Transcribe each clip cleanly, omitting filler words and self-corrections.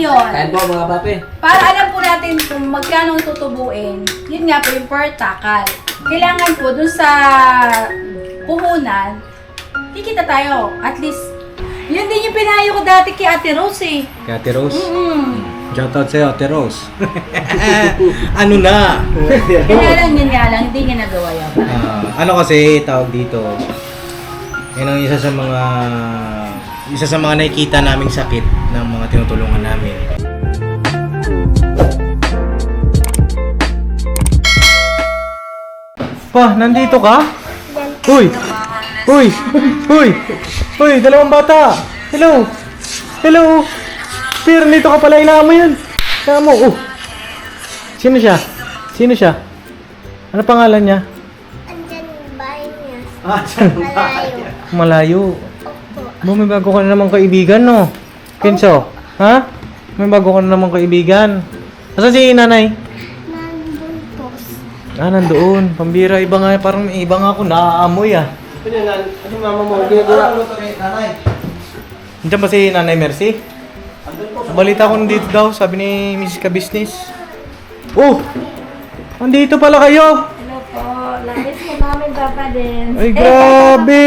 Ngayon, Kain po mga papi. para alam po natin kung magkano ang tutubuin, yun nga po yung per takal. Kailangan po dun sa puhunan, kikita tayo. At least, yun din yung pinayo ko dati kay Ate Rose eh. Kay Ate Rose. Mm. Shoutout sa'yo, Ate Rose. Ano na? Yun nga lang, hindi niya nagawa yan. Ano kasi tawag dito? Yan ang isa sa mga nakikita naming sakit ng mga tinutulungan namin. Pa, nandito ka? Uy! Uy! Uy! Uy! Dalawang bata! Hello! Hello! Pero nandito ka pala, ina mo yan! Ina mo, oh! Sino siya? Sino siya? Ano pangalan niya? Andyan yung bahay niya. Malayo. Malayo. Malayo. Opo. May bago ka na naman kaibigan, no? Kenzo, ha? May bago ka na naman kaibigan. Asan si nanay? Nandun po. Nandoon. Pambira, iba nga, parang may iba nga ako, naaamoy ah. Ano mama mo? Ginagawa. Nandiyan ba si Nanay Mercy? Balita ko nandito daw, sabi ni Mrs. Ka-Business. Oh! Andito pala kayo! Ano po? Namiss ko namin papa din. Ay, grabe!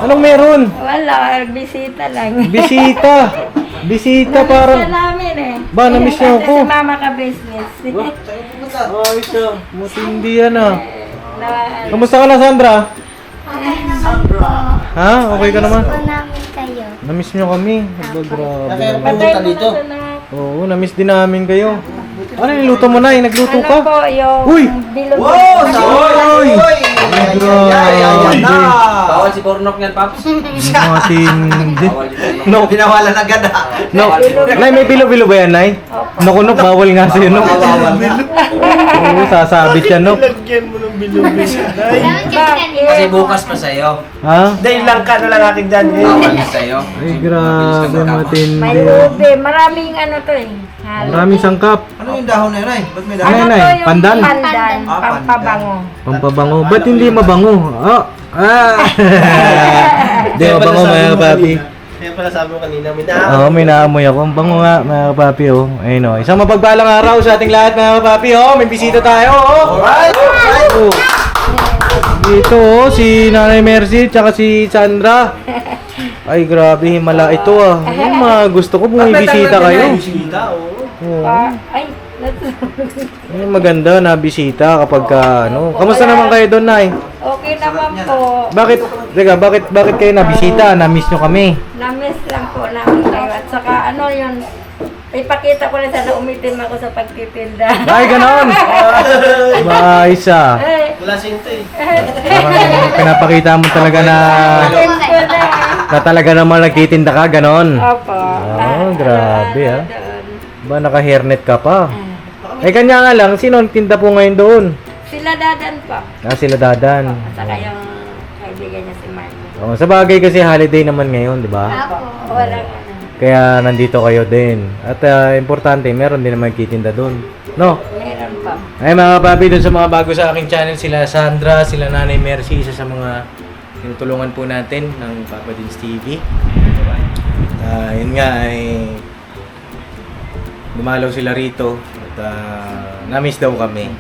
Anong meron? Wala, bisita lang. Bisita! Bisita parang... namin eh. Ba, namiss niyo ako. Kasi mama ka business. Ayos siya. Matindi yan ah. Na, Kamusta ka na, Sandra? Ha? Okay ka naman? po namin kayo. Namiss niyo kami. Aba, grabe. Pumunta dito. Oo, namiss din namin kayo. Ano niluto mo na? Nagluto Ano ka? po yung Uy! bilog. Oy! Ay, grabe. Bawal si Pornok yan, Paps. Matindi. Bawal si Pornok. No, Pinawalan agad ah. no. Nay, may bilo-bilo ba yan, Nay? Naku, no, bawal nga sa'yo, no? Bawal. Oo, sasabit yan, no? Kasi bukas pa sa'yo. Ha? Dahil lang ka na lang akin dyan eh. Bawal sa'yo. Ay, grabe, May matindi. ube. Maraming ano to eh. Halo. Maraming sangkap. Ano yung dahon na yun, ay? Ba't may Ano dahon? yan, to Nay? yung Pandan? Pandan. Ah, pandan. Pampabango. Pampabango. Ba't hindi mabango? Oh! Ah! Hindi mabango, mga papi. Kaya pala sabi mo kanina, may Oo, may naamoy ako. Ang bango nga, mga papi, oh. Ayun, oh. Isang mapagpalang araw sa ating lahat, mga papi, oh. May bisita tayo, oh. Alright! Oh. Dito, oh, si Nanay Mercy, tsaka si Sandra. Ay, grabe, himala ito, ah. Yung mga gusto ko, bumibisita kayo. bisita, oo. Oo. Ay, Yung maganda na bisita kapag ka, ano. Kamusta naman kayo doon, Nay? okay naman po. Bakit, teka, bakit kayo nabisita? Na-miss nyo kami. Na-miss lang po namin kayo. At saka ano yun, ipakita ko na sana umitim ako sa pagtitinda. Ay, ganon! Maayos, ah. Wala sinto eh. Parang pinapakita mo talaga na talaga naman nagtitinda ka, ganon. Opo. Oh, grabe, ah. Doon. Ba, naka-hairnet ka pa. Eh, kanya nga lang, sino ang tinda po ngayon doon? Sila dadan po. Sila Dadan. At saka yung kaibigan niya si Mark. Oh, sa bagay kasi holiday naman ngayon, di ba? Walang ano. Kaya nandito kayo din. At importante, meron din naman kitinda doon. No? Meron po. Ay mga papi, dun sa mga bago sa aking channel, sila Sandra, sila Nanay Mercy, isa sa mga tinutulungan po natin ng Papa Dins TV. Yun nga ay dumalaw sila rito at na-miss daw kami.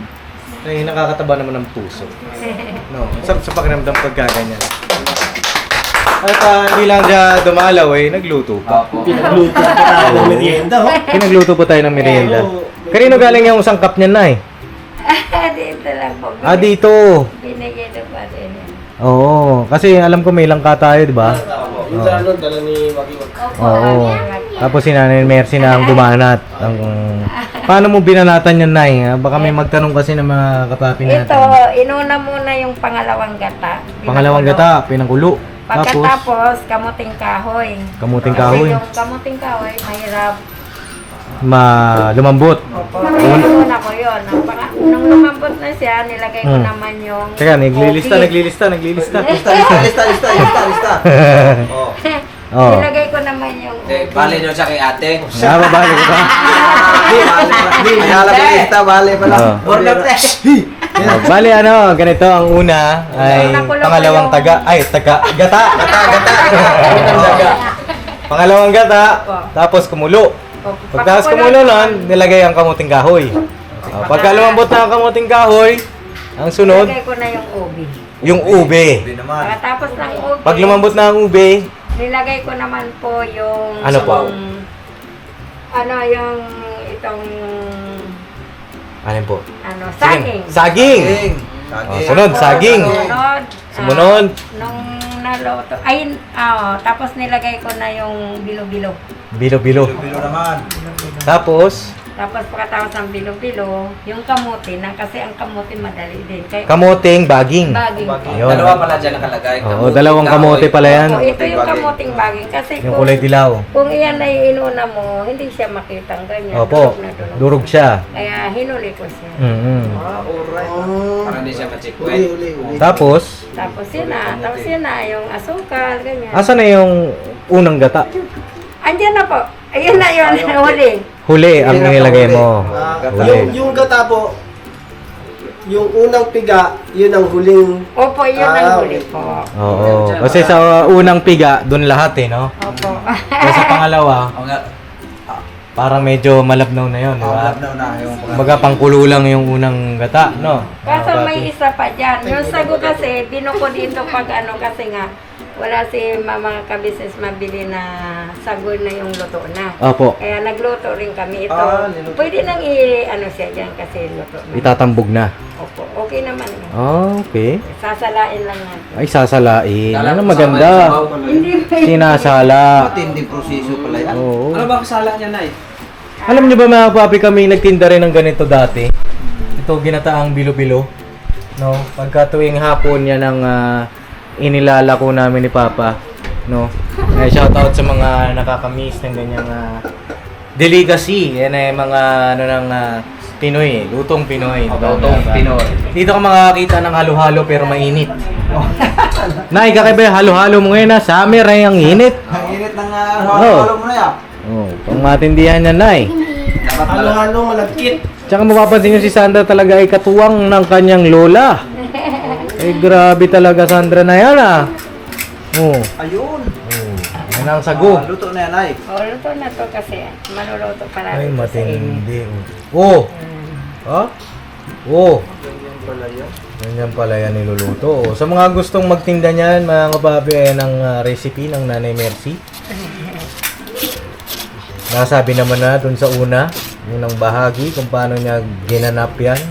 Ay, nakakataba naman ng puso. No, sa pakiramdam pagkaganyan. At hindi lang siya dumalaw nagluto pa. Opo. Pinagluto pa tayo ng merienda, oh. Pinagluto po tayo ng merienda. Kanino galing yung sangkap niyan, Nay? Dito lang po. Ah, dito. Binigay na pa din. Oo, kasi alam ko may langka tayo, di ba? Yung dala nun, dala ni Waki. Oo. Tapos si Nanay Mercy na ang bumanat. Paano mo binanatan yun, Nay? Baka may magtanong kasi ng mga kapapi natin. Ito, inuna muna yung pangalawang gata. Pangalawang gata, pinangkulo. Tapos, Pagkatapos, kamuting kahoy. kamuting Kasi kahoy. yung kamuting kahoy, mahirap. Lumambot. Una ko yun. Nung lumambot na siya, nilagay ko naman yung... Teka, naglilista. Lista. Oh. Nilagay ko naman yung... Bale nyo siya kay ate. Babalik ko pa. Lista, bale pala. Oo. Order na. Bali ganito ang una ay pangalawang gata. Gata. Pangalawang gata, tapos kumulo. Pagtaas kumulo nun, nilagay ang kamuting kahoy. Pagka lumambot na ang kamuting kahoy, ang sunod, Nilagay ko na yung ubi. yung ube. Hindi naman. Pagkatapos ng ubi, Pag lumambot na ang ube, nilagay ko naman po yung... Ano po? Yung itong... alin po? Saging. Saging! Saging. Sunod, saging. Sumunod. Sumunod. Nung naluto. Tapos nilagay ko na yung bilo-bilo. Bilo-bilo. Bilo naman. Tapos, Tapos pagkatapos ng bilo-bilo, yung kamuti, kasi ang kamuti madali din. Kaya kamuting baging. baging po. Yun. Dalawa pala dyan nakalagay. Oo, dalawang kamote pala yan. Opo, ito yung kamuting baging. Kasi Yung kulay dilaw. kung iyan ay inuna mo, hindi siya makitang ganyan. Opo, Durog na durog. durog siya. Kaya hinuli ko siya. Mm-hmm. Para hindi siya machikwet. Tapos, Tapos yun na, yung asukal, ganyan. asan na yung unang gata? Andyan na po. Ayun na yun, huli. Huli ang nilagay mo. Huli. Yung gata po, yung unang piga, yun ang huling... Opo, yun ang huli po. Oo. Kasi sa unang piga, dun lahat no? Opo. Kasi sa pangalawa, Oo nga. parang medyo malabnaw na yun, di ba? Malabnaw na yung Kumbaga pangkulo lang yung unang gata, no? Kaso may isa pa dyan. Yung sago kasi, binuko dito pag kasi nga, wala si mga kabisis mabili na sago na yung luto na. Opo. Kaya nagluto rin kami ito. Niluto. Pwede nang siya dyan kasi luto na. Itatambog na. Opo, okay naman. Okay. Sasalain lang yan. Ay, sasalain. Ano maganda. Hindi Sinasala. Matinding proseso pala yan. Oo. Ano ba kasala niya, Nay? Alam niyo ba mga papi, kami nagtinda rin ng ganito dati. Ito ginataang bilo-bilo. No, pagka tuwing hapon yan ang inilalako namin ni Papa, no. Ay shoutout sa mga nakakamiss ng ganyang delicacy. Yan ay mga ng Pinoy, lutong Pinoy. Lutong Pinoy. Dito ka makakita ng halo-halo pero mainit. Nay, kakaiba yung halo-halo mo ngayon summer ay ang init. Ang init ng halo mo na yan. Oh, pang matindihan yan, Nay. Halo-halo, malagkit. Tsaka mapapansin nyo si Sandra talaga ay katuwang ng kanyang lola. Eh grabe talaga Sandra na yan Oh. Ayun. Yan ang sago. Luto na yan, Nay. luto na to kasi. Maluluto pa Ay natin ito sa init. matindi. Oh. Ha? Oh. Ganyan pala yan niluluto. Sa mga gustong magtinda niyan, mga kababi, ayan ang recipe ng Nanay Mercy. Nasabi naman na dun sa unang bahagi kung paano niya ginanap yan.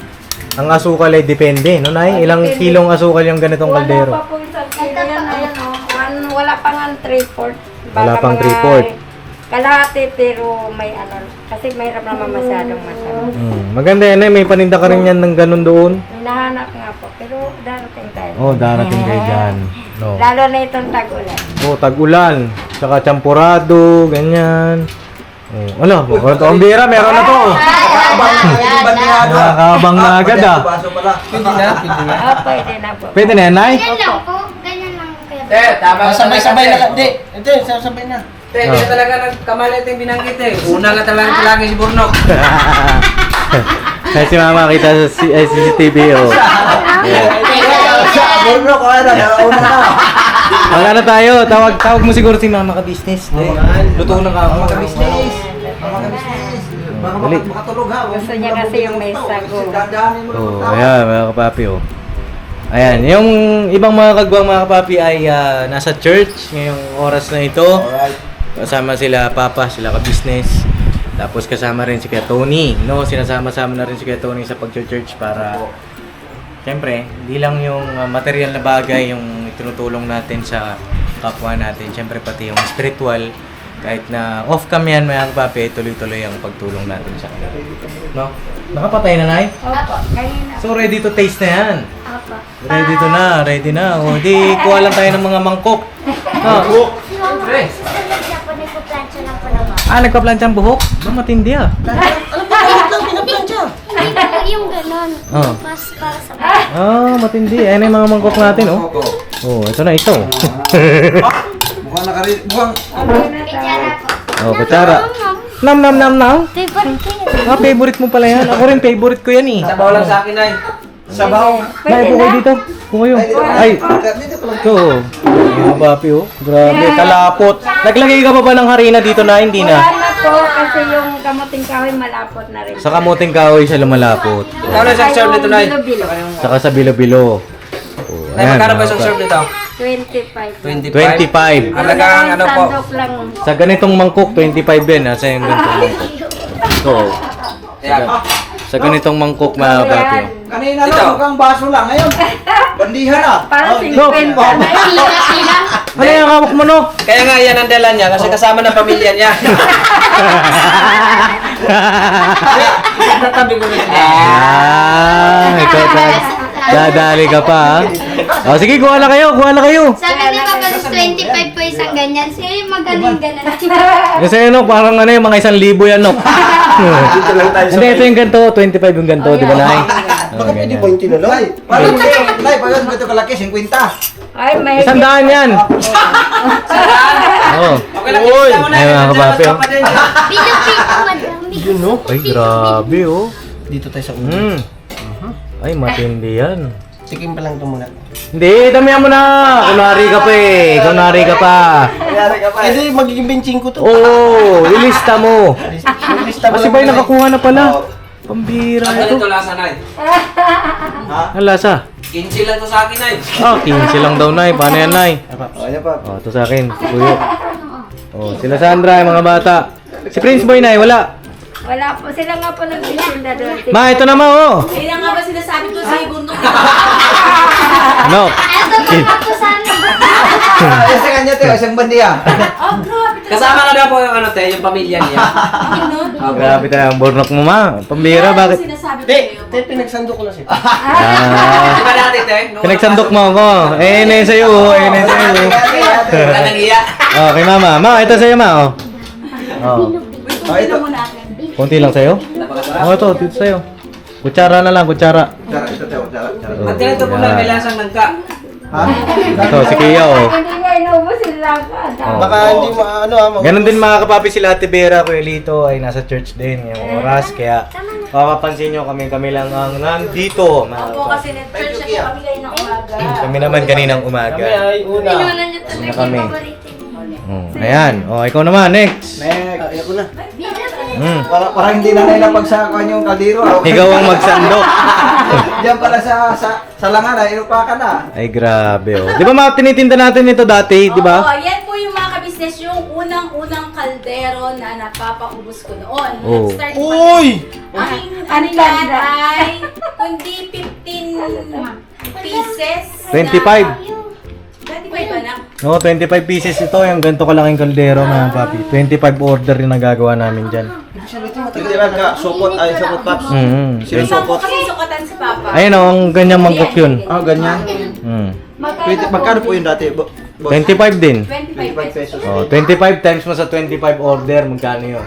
Ang asukal ay depende, no Nay? Ilang kilong asukal yung ganitong kaldero? Wala pa po isang kilo yan. Ayan o. Wala pa nga 3/4. Wala pang 3/4. Kalahati pero may kasi mahirap naman masyadong masarap. Maganda yan may paninda ka rin yan ng ganun doon. Hinahanap nga po, pero darating tayo. Oh, darating kayo dyan. No. Lalo na itong tag-ulan. Oh, tag-ulan. Tsaka champurado, ganyan. Oh, ano? Ang bira, meron na to. Nakakabang na agad Baso pala. Pwede na po. Pwede na yan, Nay? Ganyan lang po. Ganyan lang kaya. Tama Sabay-sabay na. Hindi, sabay na. Hindi na talaga nagkamalit yung binanggit Una ka talaga palagi si Burnok. Kasi si Mama kita sa CCTV, oh. Burnok, una na. Wala na tayo. Tawag mo siguro si Mama ka-business. Luto na ka. Mama ka-business. Baka Dali. makatulog ha. Gusto niya kasi yung may sago. Dandahanin mo Oh, ayan, mga kapapi, oh. Ayan, yung ibang mga kagwang mga kapapi ay nasa church ngayong oras na ito. Kasama sila Papa, sila ka-business. Tapos kasama rin si Kuya Tony, no? Sinasama-sama na rin si Kuya Tony sa pag-church para siyempre, hindi lang yung material na bagay yung itinutulong natin sa kapwa natin. Siyempre pati yung spiritual. Kahit na off cam yan, mga kapapi, tuloy-tuloy ang pagtulong natin sa kanila. No? Nakapatay na, Nay? Opo, kanina. So ready to taste na yan. Opo. Ready na. O, di kuha lang tayo ng mga mangkok. No? Siya po nagpo-plancha lang po naman. Nagpa-plancha ang buhok? Ba, matindi Hindi po yung ganon. Oh. Mas para sa mga. Matindi. Ayan na yung mga mangkok natin, oh. Oh, ito na ito. Mukhang nakarin. Mukhang. Kutsara po. Oh, kutsara. Nam. Favorite ko yun. Favorite mo pala yan. Ako rin, favorite ko yan, eh. Sabaw lang sa akin, Nay. Sabaw. Nay, po kayo dito. Po kayo. Ay, ito. Mga papi, oh. Grabe, kalapot. Naglagay ka pa ba ng harina dito na? Hindi na. Wala na po kasi yung kamuting kahoy malapot na rin. Sa kamuting kahoy siya lumalapot. Ano na isang serve nito, Nay? Bilo-bilo. Saka sa bilo-bilo. Oh, Nay, magkano ba isang serve nito? 25. 25. Halagang ano po? Sandok lang. Sa ganitong mangkok, 25 din. Sa yung ganitong mangkok. So, Ayan. sa ganitong mangkok mga papi. Kanina Ito. lang, mukhang baso lang. Ngayon, bandihan na. Parang Oh, 50 no. na. Ano yung hawak mo, no? Kaya nga yan ang dala niya kasi kasama ng pamilya niya. Tatabi ko na siya. Ikaw dadali ka pa, ha? O, sige, kuha na kayo, kuha na kayo. Sabi ni Papa, 25 po isang ganyan. Sige, magaling ganan. Kasi ano, parang ano yung mga 1,000 yan, no? Dito lang tayo sa Hindi, ito yung ganito, 25 yung ganito, di ba, Nay? Baka pwede 20 na lang. Nay, parang Nay, pag ganito kalaki, 50. Ay, may 100 yan. Oh. Okay lang, kita mo na. Ay, mga kapapi, oh. Pilo-pilo, madami. Yun, no? Ay, grabe, oh. Dito tayo sa ulo. Hmm. Ay, matindi yan. Sikim pa lang ito muna. Hindi, damihan mo na. Kunwari ka pa eh. Kunwari ka pa. Hindi, magiging benching ko to. Oo, ilista mo. Lista mo Kasi lang ba'y muna. nakakuha na pala? Oo. Pambira Ano ito. ito lasa, Nay? Ang lasa. 15 lang to sa akin, Nay. 15 lang daw, Nay. Paano yan, Nay? Oh, yan pa. Oh, ito sa akin. Tuyo. Oh, sila Sandra, yung mga bata. Si Prince Boy, Nay, wala. wala po. Sila nga po nagtitinda doon. Ma, ito naman, oh. Kailan nga ba sinasabi ko sa bundok? No. Ito pa ako sana. Sa kanya tayo, isang bandiya. Oh, grabe. Kasama na daw po yung ano, te, yung pamilya niya. Ano? Grabe tayo ang burnok mo, ma. Pambira, bakit? Sinasabi ko Hindi, sa'yo. pinagsando ko na siya. Ah, Di ba dati, te? pinagsandok mo ako. Eh, na sa'yo, oh. Eh, na sa'yo. Wala nang iya. Oh, kay mama. Ma, ito sa'yo, ma, oh. Oh. Wait, kung ito muna akin. Konti lang sa'yo? Napakasarap. Oh, ito, dito sa'yo. Kutsara na lang, kutsara. Tara, ito tayo, tara. At ganito po na may lasang nangka. Ha? Ito, si Kia, oh. Hindi nga inuubos sila ka. Baka hindi mo, ano ha, Ganon din mga kapapi sila Ate Vera, Kuya Lito ay nasa church din yung oras. Kaya mapapansin nyo kami lang ang nandito. Mga Ako kapapi. kasi na-church ako kami kayo ng umaga. Kami naman kaninang umaga. Kami ay una. Inunan niyo talaga Ano kami? yung paborito niyo. Ayan, oh, ikaw naman, next. Ayoko na. Mm. Parang hindi na nila pagsakuan yung kaldero. Ikaw ang magsandok. Diyan pala sa langan, inupa ka na. Ay, grabe, oh. Di ba mga tinitinda natin ito dati, di ba? Oo, yan po yung mga kabisnes, yung unang-unang kaldero na napapaubos ko noon. Oh. Nag-start Uy! Ang ano yan ay, kundi 15 pieces. 25. 25 ba na? No, 25 pieces ito, yung ganito kalaking kaldero mga papi. 25 order yung nagagawa namin dyan. Hindi lang ka, supot ay supot paps. Mm. Isa po kasi sukatan si Papa. Ayun, oh, ang ganyang mangkok yun. Ah, ganyan. Mm. Pwede, magkano po yun dati? 25 din. 25 pesos. Oh, 25 times mo sa 25 order, magkano yun?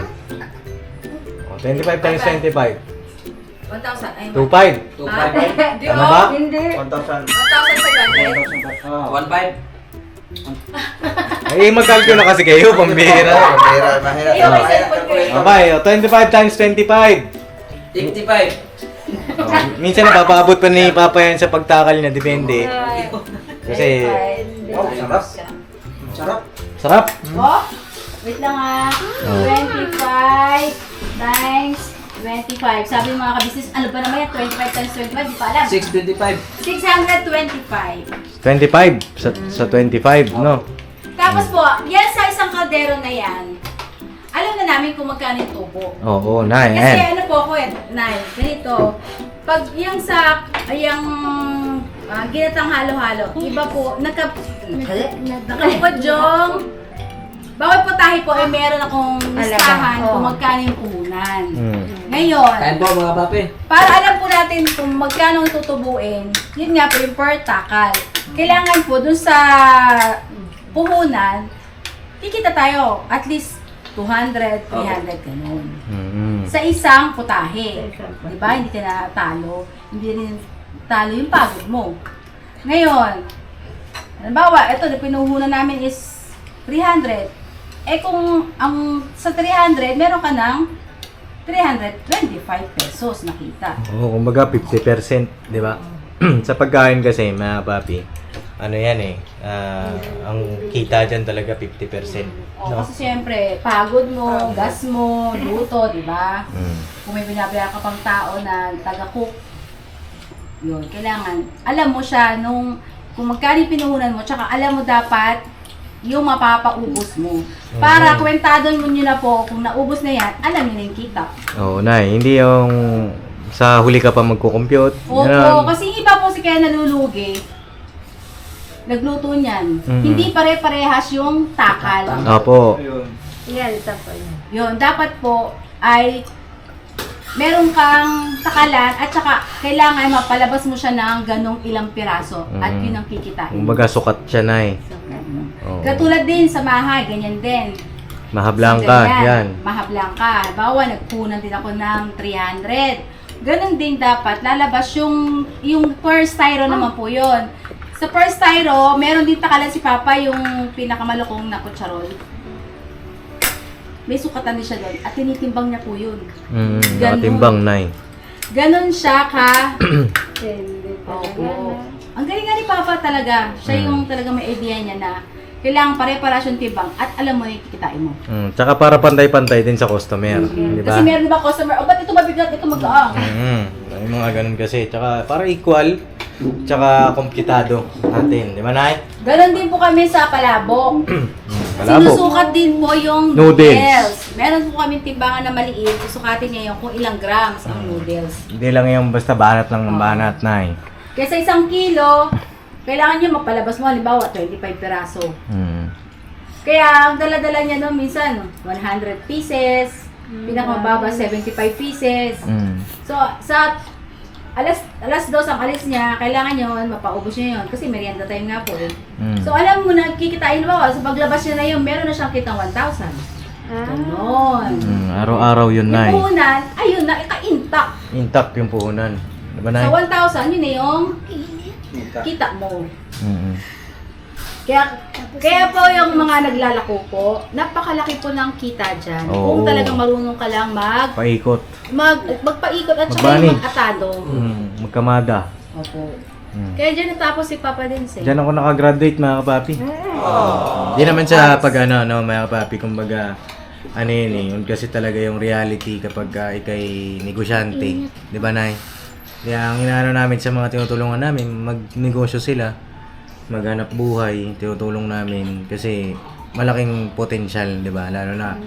Oh, 25 times 25. 1,000. Ay, 25. 2.5. Di Ano ba? ba? Hindi. 1,000. 1,500. Ah, 1.5. Ay, magkalkyo na kasi kayo, pambira. mahirap, mahirap. Ayun, may cellphone ko eh. Babay, oh, 25 times 25. 55. Oh, minsan napapaabot pa ni Papa yan sa pagtakal niya, depende. Kasi, Oh, sarap. Sarap. sarap. Oh, wait lang ah. 25 times 25. Sabi ng mga kabisnes, ano ba naman yan? 25 times 25, di pa alam. 625. 625. 25 sa 25, no? Tapos po, yan sa isang kaldero na yan, alam na namin kung magkano yung tubo. Oo, na Kasi yan. ano po ako Nay, ganito. Pag yung sa, yung ginatang halo-halo, iba po, nakabukod yung, bawat putahe po ay meron akong listahan Oo. kung magkano yung puhunan. Mm. Ngayon, Kain po mga papi. para alam po natin kung magkano ang tutubuin, yun nga po yung per takal. Kailangan po dun sa puhunan, kikita tayo at least 200, 300, ganun. Mm. Sa isang putahe. Di ba? Hindi ka natalo. Hindi rin talo yung pagod mo. Ngayon, halimbawa, ito, na pinuhunan namin is 300. Eh kung ang sa 300, meron ka ng 325 pesos nakita. Oo, kumbaga 50%, di ba? Sa pagkain kasi, mga papi, ano yan eh, ang kita dyan talaga 50%. No? Kasi siyempre, pagod mo, gas mo, luto, di ba? Kung may binabayaran ka pang tao na taga-cook, yun, kailangan, alam mo siya kung magkano yung pinuhunan mo, tsaka alam mo dapat yung mapapaubos mo. Para kwentado mo nyo na po, kung naubos na yan, alam nyo na yung kita. Oo, Nay, hindi yung sa huli ka pa magko-compute. Opo, kasi yung iba po si kaya nalulugi, nagluto niyan. Hindi pare-parehas yung takal. Opo. Yan, isa po yun. Yun, dapat po ay meron kang takalan at saka kailangan mapalabas mo siya ng ganong ilang piraso at yun ang kikitain. Kumbaga sukat siya, Nay. Oo. Katulad din sa mahay, ganyan din. Mahablang So, ka, ganyan, yan. Mahablang ka. Halimbawa, nagpunan din ako ng 300. Ganon din dapat, lalabas yung per styro naman po yun. Sa per styro, meron din takalan si Papa yung pinakamalukong na kutsarol. May sukatan din siya doon at tinitimbang niya po yun. Nakatimbang, Nay. Ganon siya ka. Hindi Opo. Ang galing nga ni Papa talaga. Siya yung talaga may idea niya na kailangan pare-parehas yung timbang at alam mo yung kikitain mo. Tsaka para pantay-pantay din sa customer. Di ba? Kasi meron ba customer, ba't ito mabigat, ito magaang? May mga ganun kasi. Tsaka para equal, tsaka komplikado natin. Di ba, Nay? Ganon din po kami sa palabok. Palabok. Sinusukat din po yung Noodles. noodles. Meron po kami timbangan na maliit. Susukatin niya yung kung ilang grams ang noodles. Hindi lang yung basta banat lang ng banat, Nay. Kaya sa 1 kilo, kailangan niya mapalabas mo, halimbawa 25 piraso. Kaya ang dala-dala niya noon minsan 100 pieces, pinakamababa 75 pieces. So sa alas 2 ang alis niya, kailangan yun, mapaubos niya yun. Kasi merienda time nga po eh. So alam mo na, kikitain mo, sa paglabas niya na yun, meron na siyang kitang 1,000. Ganon. Araw-araw yun, Nay. Yung puhunan, ayun na, ika-intact. Intact yung puhunan. Di ba, Nay? Sa 1,000, yun na yung kita mo. Kaya po yung mga naglalako po, napakalaki po ng kita dyan. Oo. Kung talagang marunong ka lang Paikot. magpaikot at saka Magbanig. yung mag-atado. Magkamada. Opo. Kaya dyan natapos si Papa din siya. Diyan ako nakagraduate, mga kapapi. Hindi naman sa pag mga kapapi, kumbaga, ano yun eh, yun kasi talaga yung reality kapag ikay negosyante. Di ba, Nay? Kaya ang inaano namin sa mga tinutulungan namin, magnegosyo sila, maghanap buhay, tinutulong namin kasi malaking potensyal, di ba? Lalo na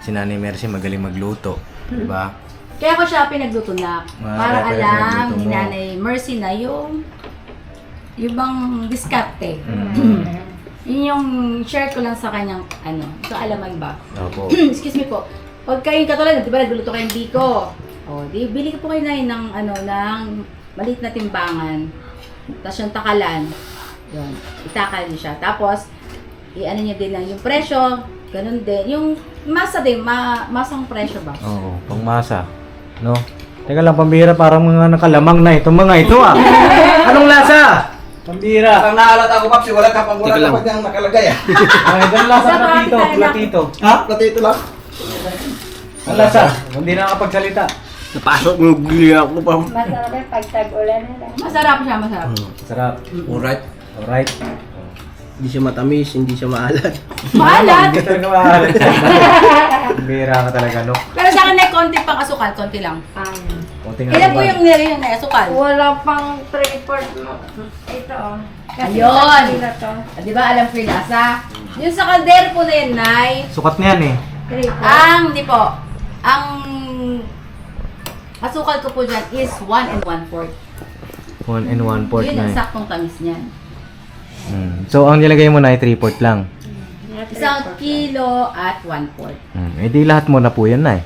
si Nanay Mercy magaling magluto, di ba? Kaya ko siya pinaglutunak para kaya alam pinagluto ni mo. Nanay Mercy na yung bang diskarte. Yun yung share ko lang sa kanyang ito alaman ba? Opo. Excuse me po. Pag kayong katulad, di ba nagluluto kayong biko? Di bili ko po kayo na ng ng maliit na timbangan. Tapos yung takalan. Yun, itakal niyo siya. Tapos i-ano niyo din lang yung presyo, ganun din. Yung masa din, masang presyo ba? Oo, pangmasa. No? Teka lang, pambira, parang mga nakalamang na itong mga ito ah. Anong lasa? Pambira. Ang nahalata ko, Paps, wala ka pang niyang nakalagay ah. Ay, ganun lasa, platito, platito. Ha? Platito lang. Ang lasa, hindi na nakapagsalita. Napasok yung gili ako pa. Masarap yung pagtag-ulan nila. Masarap siya, masarap. Sarap. Alright. Alright. Hindi siya matamis, hindi siya maalat. Maalat! Hindi talaga maalat siya. Pambira ka talaga, no? Pero sa akin na konti pang asukal, konti lang. Konting Ilan po asukal. yung nilagay na asukal? Wala pang 3/4 mo. Ito oh. Kasi Ayun! sila to. Di ba alam ko yung lasa? Yung sa kaldero po na yun, Nay, Sukat na yan eh. 3/4. hindi po, ang asukal ko po dyan is 1 1/4. 1 and 1/4 Yun na ang eh. saktong tamis niyan. So, ang nilagay mo na ay 3/4 lang. 1 kilo at 1/4. Eh di lahat mo na po yan na eh.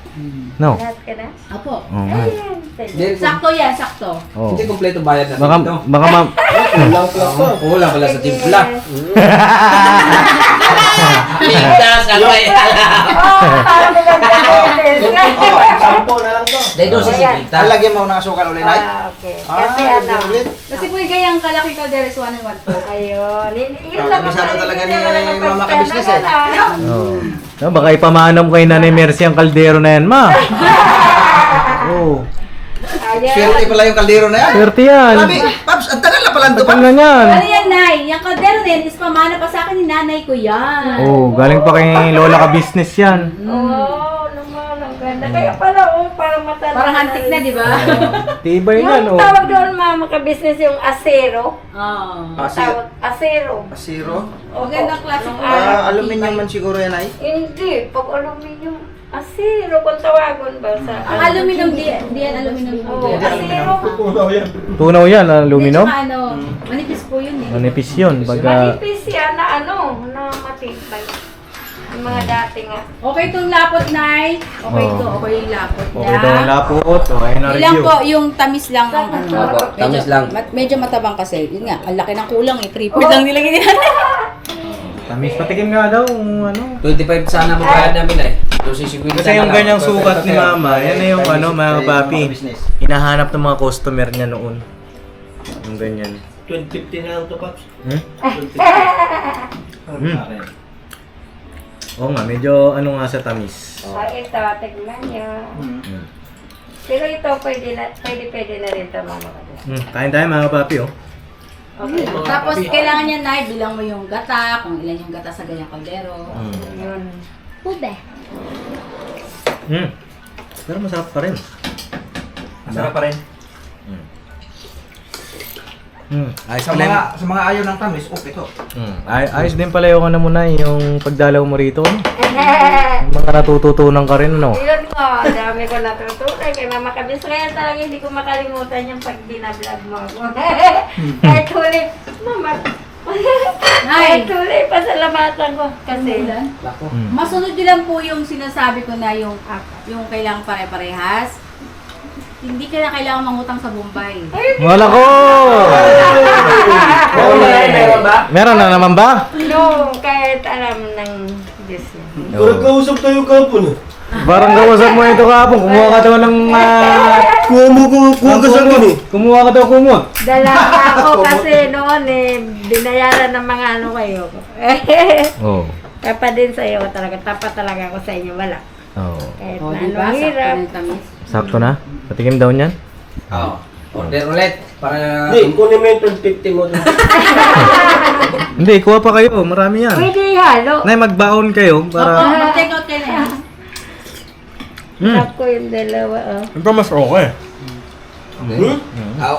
No? Lahat ka na? Apo. Ayan. Hindi, Sakto yan, sakto. Oh. hindi kompleto bayad natin Baka, ito. baka Lang plus to. Wala pala sa timpla. Ligtas ang may alam. Parang Sampo na lang to. Dahil doon si Ligtas. Lagyan mo ng asukal ulit, Nay. okay. Kasi ano. Kasi po yung gayang kalaki kaldero is 1 and 1/4. Ayun. Yun lang ang Kabisado talaga ni palitin ng Mama pagkana Kabisnes eh. na. Oh. No, baka ipamana mo kay Nanay Mercy ang kaldero na yan, ma. Oh. Swerte pala yung kaldero na yan. Swerte yan. Sabi, Paps, ang tagal na pala ito, Tagal Paps. na yan. Ano yan, Nay? Yung kaldero na yan is pamana pa sa akin ni nanay ko yan. Oh, galing pa kay Lola ka business yan. Oo, naman, ang ganda. Kaya pala, parang matanda. Parang hantik na, di ba? Tibay yan, Yung oh. tawag doon, mama ka-business, yung asero. Oo. Tawag, asero. Zero. Magandang klase po. Aluminium man siguro yan ay. Hindi, pag aluminium, asero kung tawagon ba sa... Ang aluminum, di yan aluminum po. Oo, asero. Tunaw yan, aluminum. Hindi, tsaka ano, manipis po yun eh. Manipis yun. Baga, Manipis yan na na matibay. Yung mga dati nga. Okay itong lapot, Nay. Okay Oo. ito, okay yung lapot niya. okay daw ang lapot. Oh, ayun na Ilang review. po, yung tamis lang ang ano. Opo, tamis lang. Medyo matabang kasi. Yun nga, ang laki ng kulang eh. 3 lang nilagay nila. Tamis, patikim nga daw. Ano. 25 sana magbayad namin ay. Dosis 50 Kasi yung ganyang sukat ni Mama, yan na yung ano, mga papi. Hinahanap ng mga customer niya noon. Yung ganyan. 2015 na lang ito, Paps. Hmm? Oo nga, medyo ano nga sa tamis. So, ito, tignan nyo. Hmm. Pero ito, pwede na rin ito, mama ka. Kain tayo mga papi, oh. Okay. Tapos kailangan niya, Nay, bilang mo yung gata, kung ilan yung gata sa ganyang kaldero. Yun. Ube. Pero masarap pa rin. Masarap pa rin. Ayos Sa pala. mga ayaw ng tamis, ito. Ayos din pala yung ano mo na, yung pagdalaw mo rito. No? Yung mga natututunan ka rin, no? Yun nga, dami ko natutunan. Kaya mama kabis, kaya talaga hindi ko makalimutan yung pag binablog mo ako. Kahit huli, mama, kahit huli, pasalamatan ko. Kasi, Masunod nyo lang po yung sinasabi ko na yung kailangan pare-parehas. Hindi ka na kailangan mangutang sa Bombay. Wala ko! Meron ba? Meron na naman ba? no, kahit alam ng Diyos yun. Nagkausap tayo kapon. Parang kawasan mo ito kahapon. Kumuha ka daw ng... Kuha ka sa akin eh. Kumuha ka daw kumot. Dala ako kasi noon binayaran ng mga ano kayo. Oo. Tapat din sa'yo talaga, tapat talaga ako sa inyo, wala. Oo. Kahit O, na diba? ano, hirap. Sakto ng tamis. Sakto na? Patikim daw niyan? Oo. Order ulit. Para... Hindi, kunin mo yung 250 mo doon. Hindi, kuha pa kayo. Marami yan. Pwede halo. Nay, magbaon kayo Opo, para... mag-take out kayo na yan. Sarap ko yung dalawa, oh. Ito mas okay.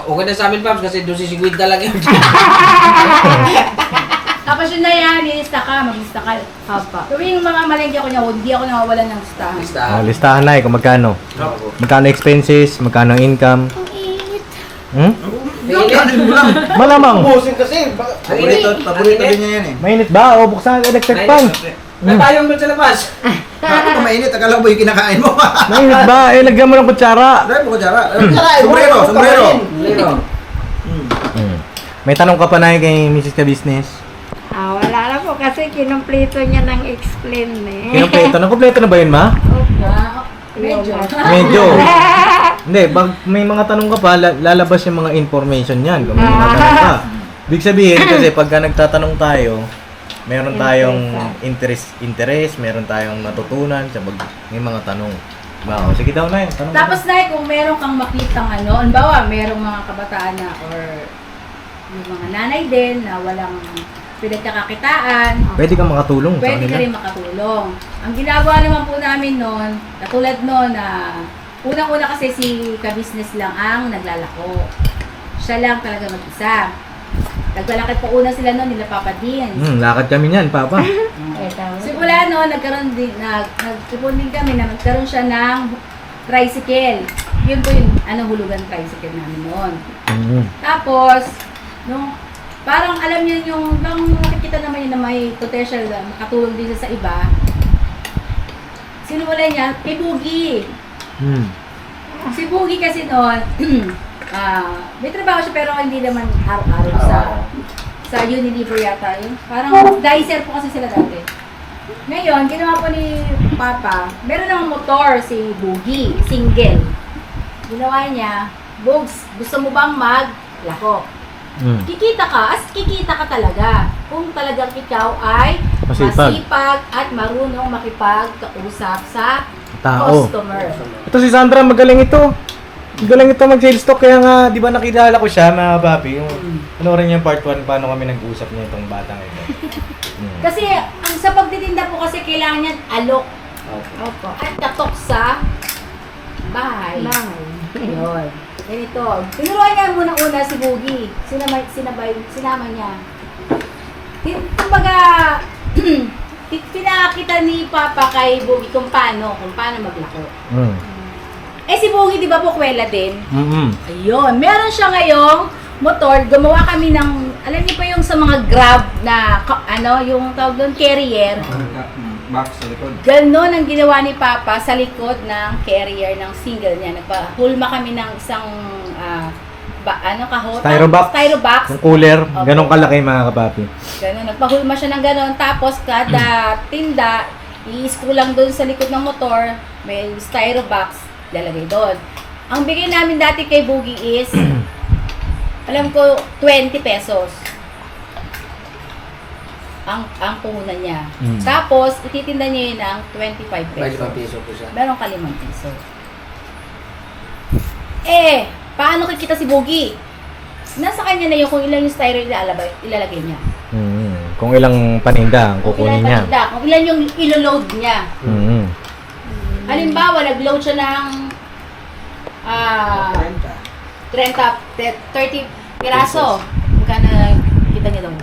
Okay na sa amin, Paps, kasi dosis 50 lang yun. Tapos yun na yan, ilista ka, mag-lista ka. Hapa. Tuwing mga malengke ko niya, hindi ako nawawalan ng listahan. Listahan. Listahan na kung magkano. Magkano expenses, magkano income. Malamang. Ubusin kasi. Paborito din niya yan eh. Mainit ba? O buksan ang electric fan. Natayong doon sa labas. Bakit pa mainit? Akala mo yung kinakain mo. Mainit ba? Eh, lagyan mo ng kutsara. Dahil mo ko jara. Sombrero, sombrero. May tanong ka pa na kay Mrs. Ka-Business. Wala na po kasi kinumpleto niya ng explain eh. Kinumpleto na. Kompleto na ba yun, ma? Medyo. Medyo. Hindi, may mga tanong ka pa, lalabas yung mga information yan. Kung may mga tanong ka. Ibig sabihin, kasi pagka nagtatanong tayo, meron tayong interest, meron tayong natutunan sa may mga tanong. Wow, sige daw na tanong. Tapos na kung meron kang makitang ano, halimbawa, merong mga kabataan na or yung mga nanay din na walang pinagkakakitaan, Pwede kang makatulong sa pwede ka kanila. rin makatulong. Ang ginagawa naman po namin noon, katulad noon na unang-una kasi si ka-business lang ang naglalako. Siya lang talaga mag-isa. Naglalakad po una sila noon, nila Papa Dean. Lakad kami niyan, Papa. Simula noon, nagkaroon din, nagtipon din kami na magkaroon siya ng tricycle. Yun po yung hulugan tricycle namin noon. Tapos, parang alam niya yung, nang nakikita naman niya na may potential na makatulong din siya sa iba, sinumula niya kay Boogie. Si Boogie kasi noon, may trabaho siya pero hindi naman araw-araw sa Unilever yata yun. Parang dicer po kasi sila dati. Ngayon, ginawa po ni Papa, meron ng motor si Boogie, single. Ginawa niya, Boogs, gusto mo bang maglako? Kikita ka talaga. Kung talagang ikaw ay masipag at marunong makipagkausap sa Tao. customer. Ito si Sandra, magaling ito. Galing ito mag-sales talk, kaya nga, di ba nakilala ko siya, mga papi, yung, ano rin yung part 1, paano kami nag-usap niya itong batang ito. Kasi, ang sa pagtitinda po kasi kailangan yan alok. Opo. At katok sa bahay. Yun. Ganito. Tinuruan niya unang-una si Boogie. Sinama niya. Kumbaga, pinakita ni Papa kay Boogie kung paano maglako. Eh si Boogie, di ba po kwela din? Ayun. Meron siya ngayong motor. Gumawa kami ng, alam niyo pa yung sa mga Grab na, yung tawag doon, carrier. Box sa likod. Ganon ang ginawa ni Papa sa likod ng carrier ng single niya. Nagpahulma kami ng isang kahot? Styrobox. Yung cooler, Opo. ganun kalaki mga kapapi. Ganon. Nagpahulma siya ng ganon. Tapos kada tinda, i-screw lang doon sa likod ng motor. May styrobox. Lalagay doon. Ang bigay namin dati kay Boogie is, alam ko, 20 pesos. Ang puhunan niya. Tapos, ititinda niya yun ng 25 May pesos. 5 piso po siya. Meron ka 5 piso. Eh, paano kikita si Boogie? Nasa kanya na yung kung ilan yung styro ilalagay niya. Kung ilang paninda ang kukunin niya. Kung ilan yung ilo-load niya. Halimbawa, nag-load siya ng 30 piraso. Magkano kita niya doon?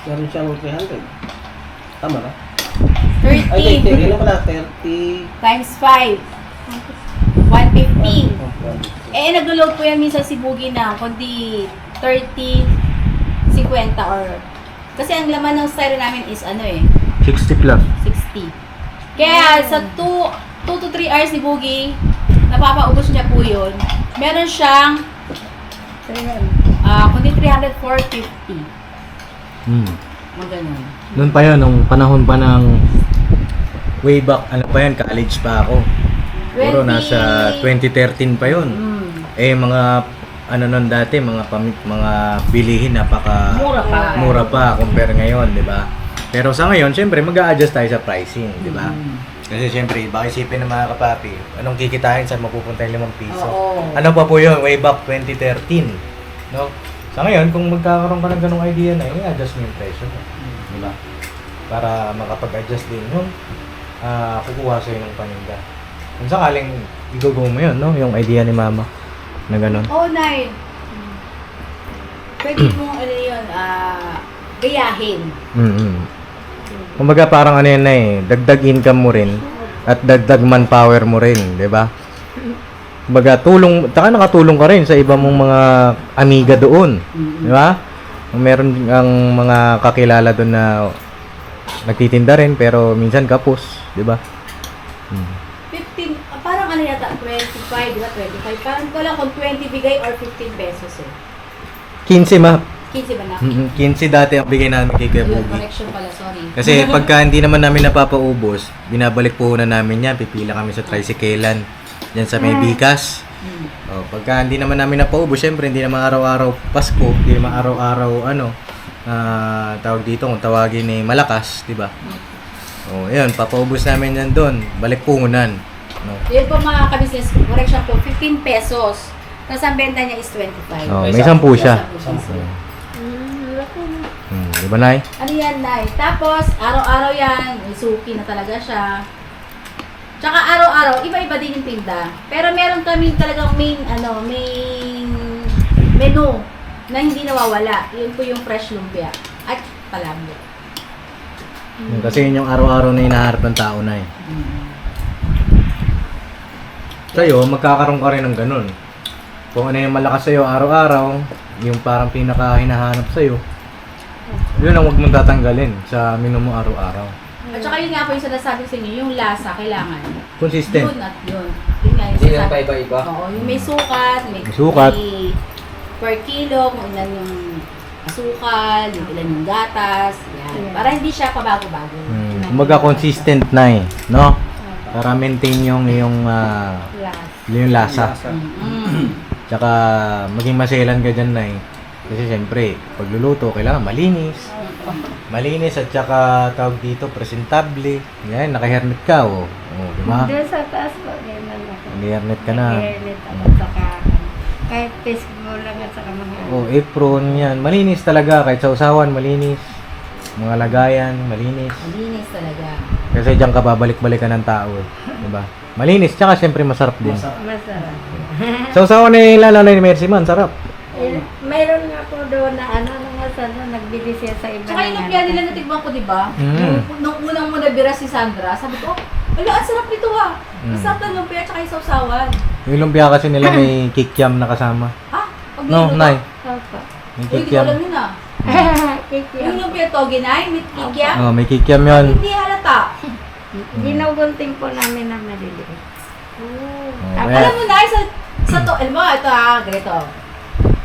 Meron siyang 300. Tama na? Ay, 30 30 pala, 30. times 5. 150. Eh, nag-load po yan minsan si Boogie na kundi 30, 50 or... Kasi ang laman ng styro namin is 60 plus. 60. Kaya sa 2 to 3 hours ni Boogie, napapaubos niya po yun. Meron siyang kundi 300, 450. Mga ganun. Noon pa yun, nung panahon pa ng way back, college pa ako. Puro nasa 2013 pa yun. Eh, mga nun dati, mga bilihin mura pa compare ngayon, di ba? Pero sa ngayon, syempre, mag-a-adjust tayo sa pricing, di ba? Kasi syempre, baka isipin ng mga kapapi, anong kikitain sa mapupunta yung 5 piso? Oo. Ano pa po yun, way back 2013, no? Sa ngayon, kung magkakaroon ka ng ganong idea na, i-adjust mo yung presyo mo, di ba? Para makapag-adjust din yung kukuha sa'yo ng paninda. Kung sakaling i-go mo yun, no? Yung idea ni Mama na ganon. Oh, Nay. Pwede mong gayahin. Kumbaga parang yan na dagdag income mo rin at dagdag manpower mo rin, di ba? Kumbaga nakatulong ka rin sa iba mong mga amiga doon, di ba? Meron ang mga kakilala doon na nagtitinda rin pero minsan kapos, di ba? 15, parang yata, 25, di ba? 25. Parang ko lang kung 20 bigay or 15 pesos 15 ma. 15 ba na? 15 dati ang bigay namin kay Kuya Yun, Boogie. correction pala, sorry. Kasi pagka hindi naman namin napapaubos, binabalik po na namin yan, pipila kami sa tricyclean, dyan sa may Bikas. Pagka hindi naman namin napaubos, syempre hindi naman araw-araw Pasko, hindi naman araw-araw tawag dito kung tawagin ni malakas, di ba? Ayun, papaubos namin yan doon, balik puhunan. No? Yun po mga ka-business, correction po, 15 pesos. Tapos ang benta niya is 25. May 10 siya. Di ba, Nay? Ano yan, Nay? Tapos, araw-araw yan, may suki na talaga siya. Tsaka araw-araw, iba-iba din yung tinda. Pero meron kami talagang main menu na hindi nawawala. Yun po yung fresh lumpia at palabok. Kasi yun yung araw-araw na hinaharap ng tao, Nay. Sa'yo, magkakaroon ka rin ng ganun. Kung ano yung malakas sa'yo araw-araw, yung parang pinaka-hinahanap sa'yo, yun ang huwag mong tatanggalin sa menu mo araw-araw. At saka yun nga po yung sinasabi sa inyo, yung lasa, kailangan. Consistent. Yun at yun. Yun nga yung Hindi na sinasabi. pa-iba-iba. Oo, yung may sukat, may sukat. per kilo, kung ilan yung asukal, yung ilan yung gatas, yan. Para hindi siya pabago-bago. Kumbaga consistent na no? Para maintain yung lasa. Tsaka maging maselan ka dyan, Nay. Kasi siyempre, pagluluto, kailangan malinis. Malinis at saka tawag dito, presentable. Yan, naka-hairnet ka, oh. Oh, di ba? Doon sa taas po, ganyan ako. Naka-hairnet ka na. Nag-hairnet ako, saka kahit baseball lang at saka mga Oh, apron, yan. Malinis talaga. Kahit sa usawan, malinis. Mga lagayan, malinis. Malinis talaga. Kasi diyan ka babalik-balikan ng tao, eh. Di ba? Malinis, tsaka siyempre masarap din. masarap. Sa usawan eh, lalo na ni Mercy man, sarap. Eh, mayroon nga po doon na nung nagbili siya sa iba. Tsaka yung lumpia nila natigman ko, di ba? Mm. Nung unang mo nabira si Sandra, sabi ko, wala, ang sarap nito ha. Masarap na lumpia tsaka yung sausawan. Yung lumpia kasi nila may kikiam na kasama. Ha? Pag No, niluto- Nay. Opo. May Uy, di ko kikiam. alam yun ah. Kiki. Yung lumpia toge na, may kikiam. Oh, may kikiam yun. Hindi halata. Ginugunting po namin na maliliit. Oh, Alam kaya, mo na, sa to, alam mo, ito ganito.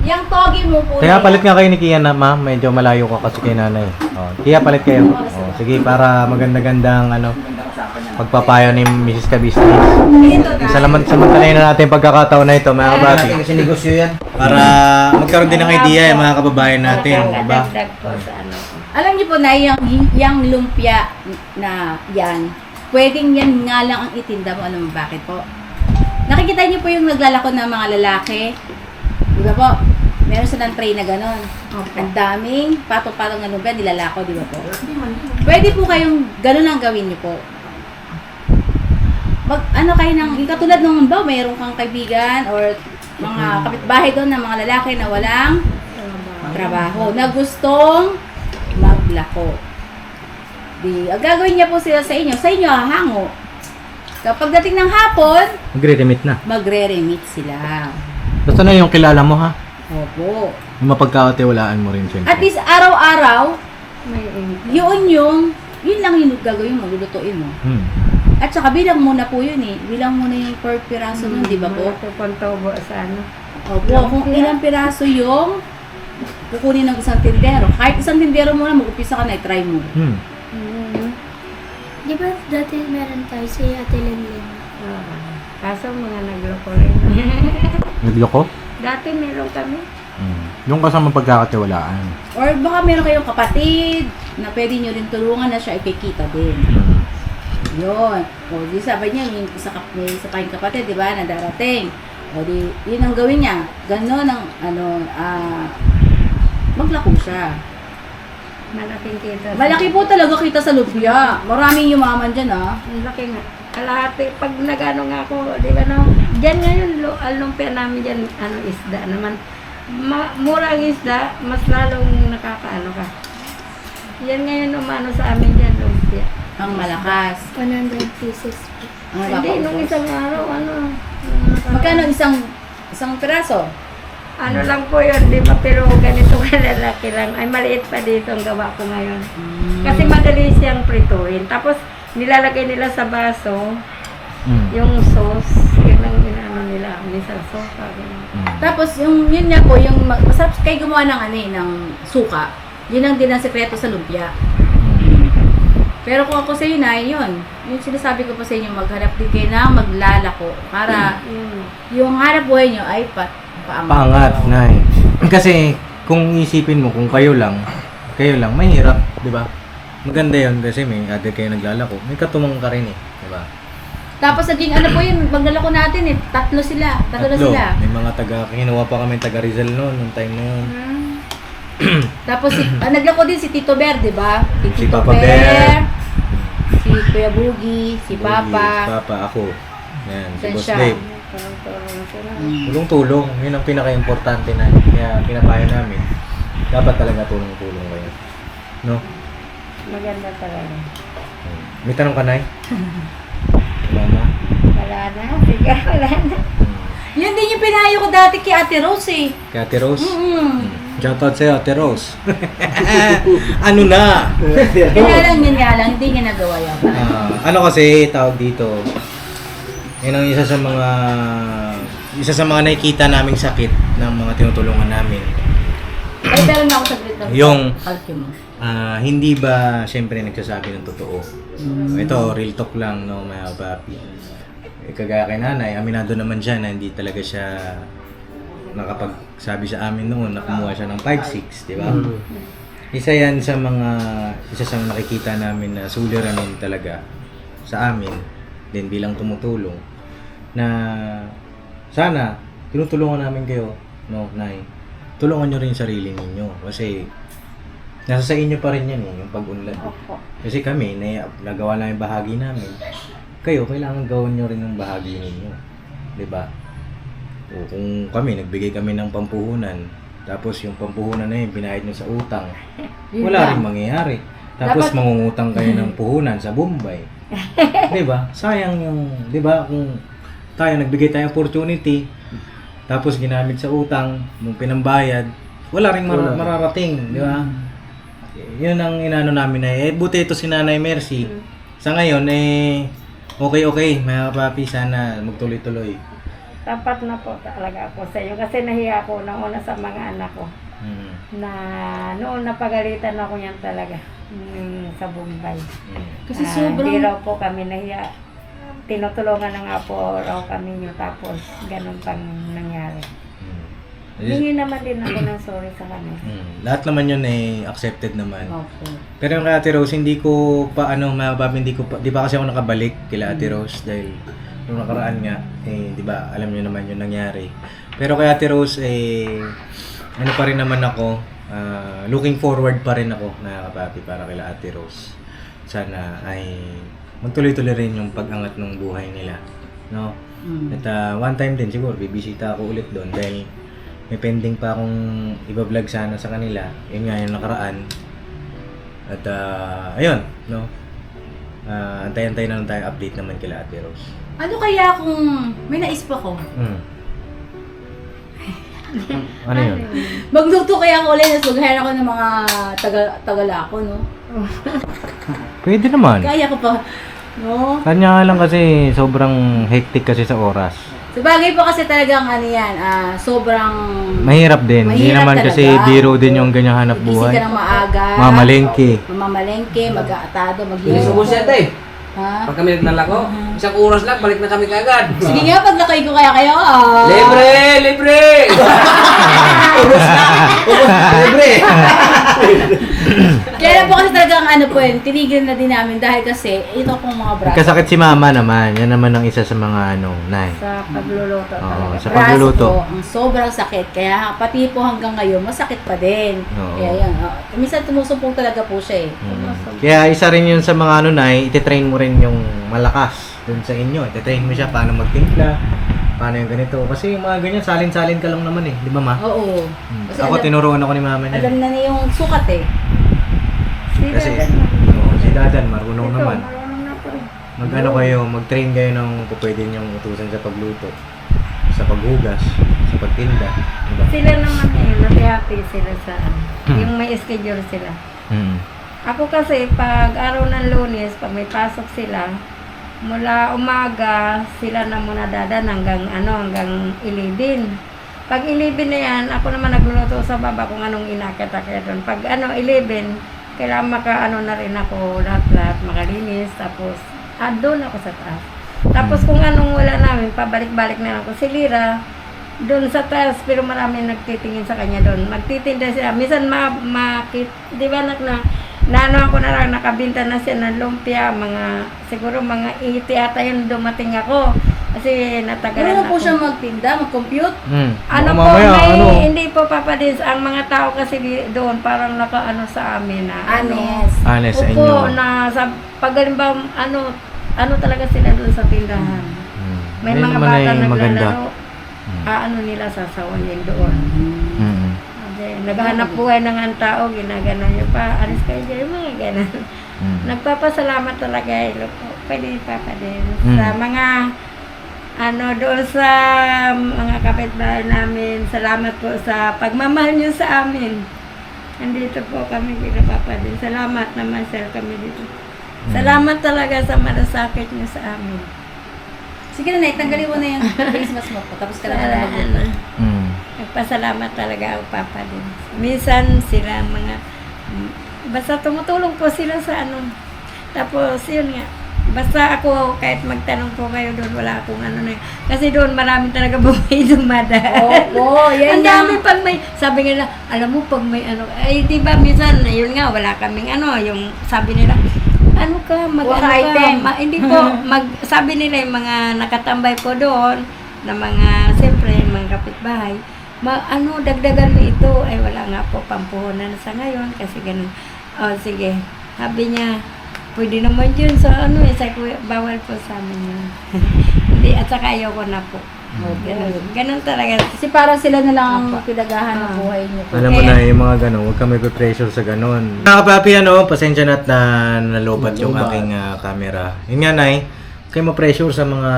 Yung toge mo po kaya palit nga kayo ni Kian na, ma'am. Medyo malayo ka kasi kay nanay. Oh, Kia, palit kayo. Oh, sige, para maganda-gandang ano, pagpapayo ni Mrs. Kabisnes. Ito na. Samantalayin na natin yung pagkakataon na ito, mga kabati. Kasi negosyo yan. Para magkaroon din ng idea yung mga kababayan natin, di ba? Nakakadagdag po sa ano ko. Alam niyo po na yung lumpia na yan, pwedeng yan nga lang ang itinda mo. Alam mo bakit po? Nakikita niyo po yung naglalako ng mga lalaki. Di ba po? Meron silang tray na gano'n. Ang daming patong-patong na lumpia nilalako, di ba po? Pwede po kayong gano'n ang gawin niyo po. Ano kayo ng, yung katulad nung ba, mayroon kang kaibigan or mga kapitbahay doon ng mga lalaki na walang trabaho, na gustong maglako. Di, ang gagawin niya po sila sa inyo hahango. Kapag dating ng hapon, Magre-remit na. magre-remit sila. Basta na yung kilala mo, ha? Opo. Yung mapagkakatiwalaan mo rin, siyempre. At least araw-araw, May income. yun lang yung gagawin mo, lulutuin mo. Hmm. At saka bilang muna po yun eh. Bilang muna yung per piraso nun, di ba po? Malaki pong tubo sa ano. Opo, kung ilang piraso yung kukunin ng isang tindero. Kahit isang tindero mo na, mag-upisa ka na, try mo. Hmm. Di ba dati meron tayo si Ate Lenlen? Kaso mga nagloko rin. Nagloko? Dati meron kami. Hmm. Yung kasama pagkakatiwalaan. Or baka meron kayong kapatid na pwede nyo rin tulungan na siya ikikita din. Hmm. Yun. O di sabi niya, may isa pa yung kapatid, di ba, na darating. O di, yun ang gawin niya. Ganon ang, maglako siya. Malaking kita. Malaki po talaga kita sa lumpia. Maraming yumaman dyan, ah. Ang laki nga. Kalahati. Pag nagano nga ako, di ba no? Diyan ngayon, lumpia namin dyan, isda naman. Murang isda, mas lalong nakakaano ka. Yan ngayon umano sa amin dyan, lumpia. Ang malakas. 100 pieces po. Ang Hindi, nung nakakaubos. isang araw, Magkano isang piraso? Ano lang po yun, di ba? Pero ganito kalalaki lang. Ay, maliit pa dito ang gawa ko ngayon. Kasi madali siyang prituin. Tapos, nilalagay nila sa baso, Hmm. yung sauce, yun ang inaano nila. Minsan sopa, ganun. Hmm. Tapos, yun nga po, yung masarap kayo gumawa ng suka. Yun ang din ang sekreto sa lumpia. Pero kung ako sa inyo na, yun. Yung sinasabi ko po sa inyo, maghanap din kayo ng maglalako para yung hanap buhay nyo ay Paangat, nay. Kasi kung isipin mo, kung kayo lang, mahirap, di ba? Maganda yun kasi may other kayo naglalako. May katumang ka rin eh, di ba? Tapos naging ano po yun, maglalako natin eh, tatlo sila. May mga kinuha pa kami taga Rizal noon, nung time na yun. Tapos naglako din si Tito Ber, di ba? Si Papa Bear, si Kuya Bugi, si Papa. Papa, ako. Yan, si Saan Boss siya? Dave. Tulong-tulong, yun ang pinaka-importante na. Kaya pinapayo namin. Dapat talaga tulong-tulong kayo. No? Maganda talaga. May tanong ka, Nay? Wala na? Wala na, sige, wala na. Yun din yung pinayo ko dati kay Ate Rose eh. Kay Ate Rose? Mm. Shoutout sa'yo, Ate Rose. Ano na? Yun nga lang, hindi niya nagawa yun. Ano kasi tawag dito? Yan ang isa sa mga nakikita naming sakit ng mga tinutulungan namin. Ay, pero na ako saglit lang. Yung- Calcium mo. Hindi ba siyempre nagsasabi ng totoo? Ito, real talk lang, no, mga papi. Kagaya kay nanay, aminado naman siya na hindi talaga siya nakapagsabi sa amin noon na kumuha siya ng 5-6, di ba? Isa yan sa isa sa nakikita namin na suliranin talaga sa amin, din bilang tumutulong, na sana tinutulungan namin kayo, no, Nay. Tulungan nyo rin yung sarili ninyo kasi nasa sa inyo pa rin yan yung pag-unlad. Opo. Kasi kami, nagawa lang yung bahagi namin. Kayo, kailangan gawin nyo rin yung bahagi ninyo. Diba? O kung kami, nagbigay kami ng pampuhunan, tapos yung pampuhunan na yun, binayad nyo sa utang, wala rin mangyayari. Tapos mangungutang kayo ng puhunan sa Bombay. Diba? Sayang yung, diba, kung tayo, nagbigay tayo opportunity, tapos ginamit sa utang, mong pinambayad, wala rin mararating, di ba? Yun ang inano namin na, buti ito si Nanay Mercy. Sa ngayon, okay, mga papi, sana magtuloy-tuloy. Tapat na po talaga ako sa iyo kasi nahiya ako na una sa mga anak ko. Na noon napagalitan ako yan talaga sa Bombay. Kasi sobrang... Hindi raw po kami nahiya. Tinutulungan na nga po raw kami nyo tapos ganun pang nangyari. Hingi naman din ako ng sorry sa kanya. Lahat naman yun accepted naman. Okay. Pero yung kay Ate Rose, hindi ko pa di pa kasi ako nakabalik kila Ate Rose dahil nung nakaraan nga, di ba, alam niyo naman yung nangyari. Pero kay Ate Rose, ano pa rin naman ako, looking forward pa rin ako na kapapi para kila Ate Rose. Sana ay magtuloy-tuloy rin yung pag-angat ng buhay nila. No? At one time din siguro, bibisita ako ulit doon dahil may pending pa akong iba-vlog sana sa kanila. Yun nga yung nakaraan. At ayun, no? Antay-antay na lang tayo update naman kila Ate Rose. Ano kaya kung may naisip ako? Ano yun? Magluto kaya ako ulit, tapos mag-hire ako ng mga tagalako, no? Pwede naman. Kaya ko pa, no? Kanya nga lang kasi sobrang hectic kasi sa oras. Sabagay po kasi talagang ano yan, sobrang... Mahirap din. Hindi Mahirap naman talaga. kasi biro din yung ganyang hanap Gising buhay. ka ng maaga. Mamalengke. Mag-aatado, Binisubos siya tayo. Ha? Pag kami naglalako, isang oras lang, balik na kami kagad. Sige nga, paglakay ko kaya kayo. Libre! Ubus na! Libre! Kaya lang po kasi talagang ano po yun, tinigil na din namin dahil kasi ito pong mga braso. Kasakit si mama naman. Yan naman ang isa sa mga Nay. Sa pagluluto talaga. Sa Braso pagluluto. po, ang sobrang sakit. Kaya pati po hanggang ngayon, masakit pa din. Oo. Kaya yan, minsan tumusumpong talaga po siya eh. Kaya isa rin yun sa mga Nay, ititrain mo rin yung malakas dun sa inyo. Ititrain mo siya paano magtimpla, paano yung ganito. Kasi yung mga ganyan, salin-salin ka lang naman eh. Di ba ma? Oo. Kasi Ako, tinuruan ako ni mama niya. alam na niya yung sukat eh. Kasi, si Dadan, marunong naman. Marunong na po. Mag-ano kayo, mag-train kayo ng pwede niyong utusan sa pagluto, sa paghugas, sa pagtinda. Diba? Sila naman nati-happy sila sa yung may schedule sila. Ako kasi pag araw ng Lunes, pag may pasok sila, mula umaga sila na muna dadan hanggang 11. Pag 11 na yan, ako naman nagluluto sa baba kung anong inakit-akit doon. Pag 11, kailangan na rin ako lahat-lahat makalinis. Tapos, doon ako sa taas. Tapos kung anong wala namin, pabalik-balik na lang ako. Si Lira, doon sa taas, pero marami nagtitingin sa kanya doon. Magtitinda siya. Minsan, di ba ako na lang, nakabinta na siya ng lumpia, siguro mga 80 ata yun dumating ako. Kasi natagalan Ano po ako. siya magtinda, mag-compute? Ano po, mamaya, hindi po papadis. Ang mga tao kasi doon parang nakaano sa amin na Honest. Sa inyo. Opo, na sa pagalimbaw, ano talaga sila doon sa tindahan. May Ayun mga naman bata ay maganda. naglalaro, nila sasawan din doon. Mm. Naghahanap buhay ng ang tao, ginaganon nyo pa, alis kayo dyan, mga ganon. Nagpapasalamat talaga, pwede papadin. Sa mga doon sa mga kapitbahay namin, salamat po sa pagmamahal nyo sa amin. Nandito po kami pinapapadin. Salamat naman sir kami dito. Salamat talaga sa malasakit nyo sa amin. Sige na, tanggalin mo na yung Christmas mo po, tapos ka naman na magluto. Nagpasalamat talaga ang papa din. Minsan sila basta tumutulong po sila sa Tapos yun nga, Basta ako, kahit magtanong po kayo doon, wala akong ano na. Kasi doon, marami talaga bumay dumadaan. Opo, yan Ang dami pag may, sabi nila, alam mo, pag may ano, ay di ba, minsan, yun nga, wala kaming ano, yung sabi nila, ano ka, Buka item. hindi po, sabi nila yung mga nakatambay po doon, na mga, siyempre, mga kapitbahay, dagdagan mo ito, ay wala nga po pampuhunan sa ngayon, kasi ganun. O, sige, sabi niya, pwede naman yun sa ano sa bawal po sa amin yun. Hindi, at saka ayoko na po. Ganun talaga. Kasi parang sila na lang ang pinagahan ng buhay niyo po. Alam mo na yung mga gano'n, huwag kami pressure sa gano'n. Mga kapapi, pasensya na at nalobat yung aking camera. Yun nga, Nay, kayo ma-pressure sa mga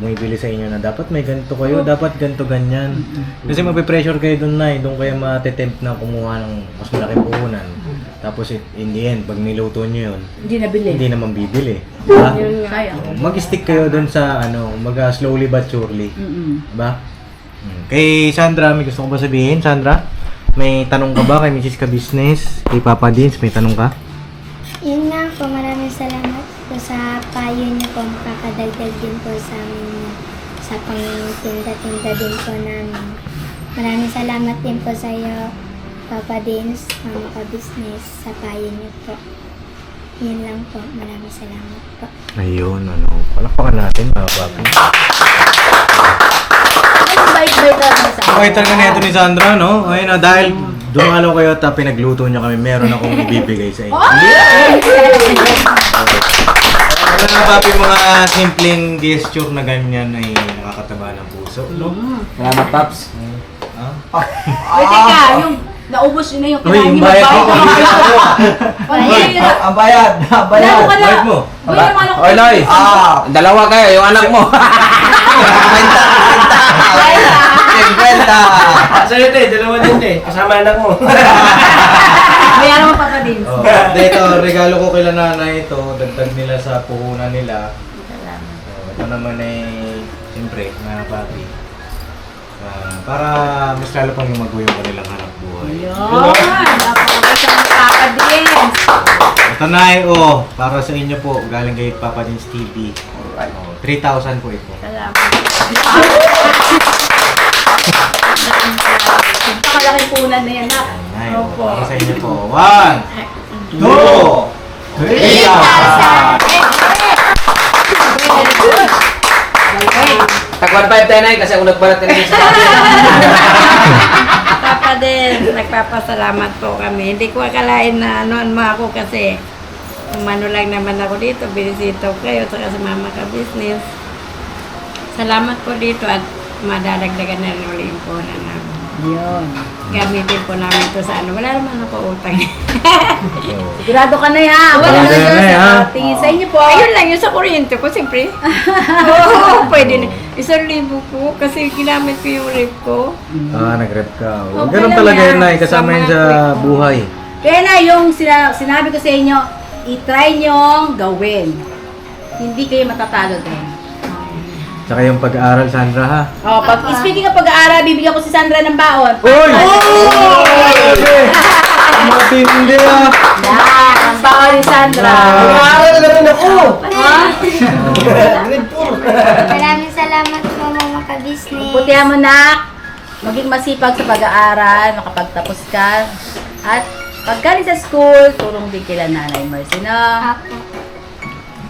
bumibili sa inyo na dapat may ganito kayo, dapat ganito ganyan. Kasi mapipressure kayo doon, Nay, doon kayo matitempt na kumuha ng mas malaking puhunan. Tapos in the end, pag niluto nyo yun, Hindi nabili. hindi naman bibili. Diba? Sayang. Mag-stick kayo doon sa slowly but surely. Mm-mm. Diba? Kay Sandra, may gusto ko ba sabihin? Sandra, may tanong ka ba kay Mrs. Ka-Business? Kay Papa Dins, may tanong ka? Yun nga po, maraming salamat po sa payo niyo po. Makakadagdag din po sa amin sa pang-tinda-tinda din po namin. Maraming salamat din po sa iyo, Papa Dins, Mama Ka-Business, sa payo niyo po. Yun lang po. Maraming salamat po. Ayun, palakpakan natin mga papi. Bait-bait talaga sa Okay talaga na ito ni Sandra, no? Ayun dahil dumalo kayo at pinagluto niyo kami, meron akong ibibigay sa inyo. Ano na papi, mga simpleng gesture na ganyan ay nakakataba ng puso, no? Salamat, Paps. Wait, teka, yung naubos yun na yung Uy, yung bayad mo, Ang bayad! Ang bayad! Lalo ka na. bayad mo. Uy, naman ako. Oy, Loy! Dalawa kayo, yung anak mo. Sa'yo, te, dalawa din, te. Kasama anak mo. May ano mo Papa Dins. Oh, dito, regalo ko kila nanay ito, dagdag nila sa puhunan nila. Ito naman ay, siyempre, mga papi. Para mas lalo pang lumago yung kanilang hanap buhay. Yun. Napakaganda ng Papa Dins. Ito na para sa inyo po, galing kay Papa Dins TV. 3,000 po ito. Salamat. Napakalaking punan na yan, ha? Ay, para sa inyo po. 1, 2, 3,000! Tag 1.5 tayo na kasi ako nagbalat na sa akin. Papa din, nagpapasalamat po kami. Hindi ko akalain na anoan mo ako kasi umano lang naman ako dito, binisito kayo, saka sa Mama Ka-Business. Salamat po dito at madadagdagan na rin ulit po na namin. Yun. Gamitin po namin ito sa ano. Wala naman ako utang. Sigurado ka na yan. Sigurado ka na, ha? Tingin sa inyo po. Ayun lang yung sa kuryente ko, siyempre. Oo, pwede na. 1,000 po kasi ginamit ko yung rip ko. Nag-rep ka. Okay Ganun lang talaga yan. yan, Nay. Kasama yan sa buhay. Kaya na, yung sinabi ko sa inyo, i-try nyong gawin. Hindi kayo matatalo din. Tsaka yung pag-aaral, Sandra, ha? Oh, speaking of pag-aaral, bibigyan ko si Sandra ng baon. Uy! Matindi, ha? Yan, ang baon ni Sandra. Nag-aaral na rin ako. Maraming salamat po, Mama Ka-Business. Putihan mo na, maging masipag sa pag-aaral, makapagtapos ka. At paggaling sa school, tulong din kila Nanay Mercy, no? Apo.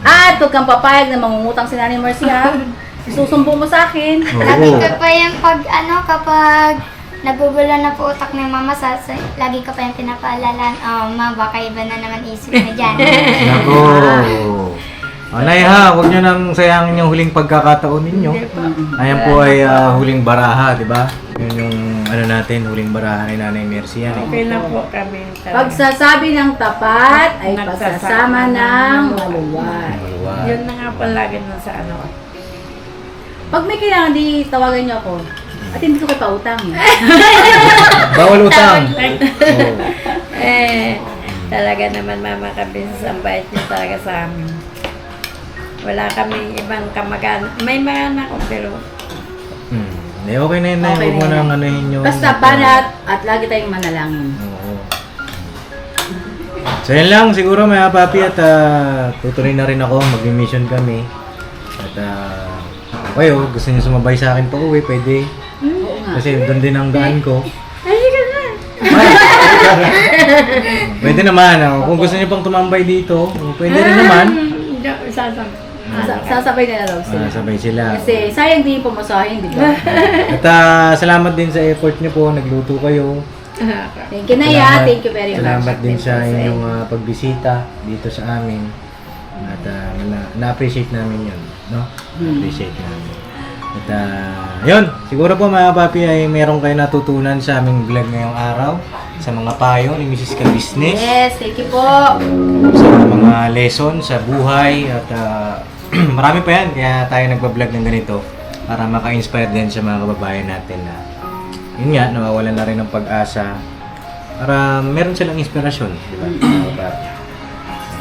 At huwag kang papayag na mangungutang si Nanay Mercy, ha? Isusumbong mo sa akin. Lagi ka pa yung kapag nagugulo na po utak ng mama lagi ka pa yung pinapaalala, ma, baka iba na naman isip na dyan. Nako. Nay, ha? Huwag nyo nang sayangin yung huling pagkakataon ninyo. Ayan po ay huling baraha, di ba? Yun yung natin, huling baraha ni Nanay Mercy yan. Okay na po kami. Pagsasabi ng tapat ay pagsasama ng maluwag. Yun na nga palagi na sa ano. Pag may kailangan, di tawagan niyo ako. At hindi ko kayo pautang. Bawal utang. Talaga naman Mama Ka-Business, ang bait niyo talaga sa amin. Wala kaming ibang kamag-anak. May mga anak ko pero Okay na yun, Nay. Okay Huwag mo na nang Basta banat at lagi tayong manalangin. Oo. So yan lang siguro mga papi at tutuloy na rin ako, mag-mission kami. At kayo, gusto niyo sumabay sa akin pa uwi, pwede. Kasi doon din ang daan ko. Pwede naman, kung gusto niyo pang tumambay dito, pwede rin naman. Sasabay na daw sila. Sabay sila. Kasi sayang din yung pamasahin, di ba? At salamat din sa effort niyo po, nagluto kayo. Thank you, Naya. Thank you very much. Salamat din sa inyong pagbisita dito sa amin. At na-appreciate namin yun, no? Na-appreciate namin. At yun, siguro po mga papi ay meron kayo natutunan sa aming vlog ngayong araw. Sa mga payo ni Mrs. Ka Business. Yes, thank you po. Sa mga lesson sa buhay. At marami pa yan, kaya tayo nagbablog ng ganito. Para maka-inspire din sa mga kababayan natin na yun nga, nawawalan na rin ng pag-asa para meron silang inspirasyon, di ba?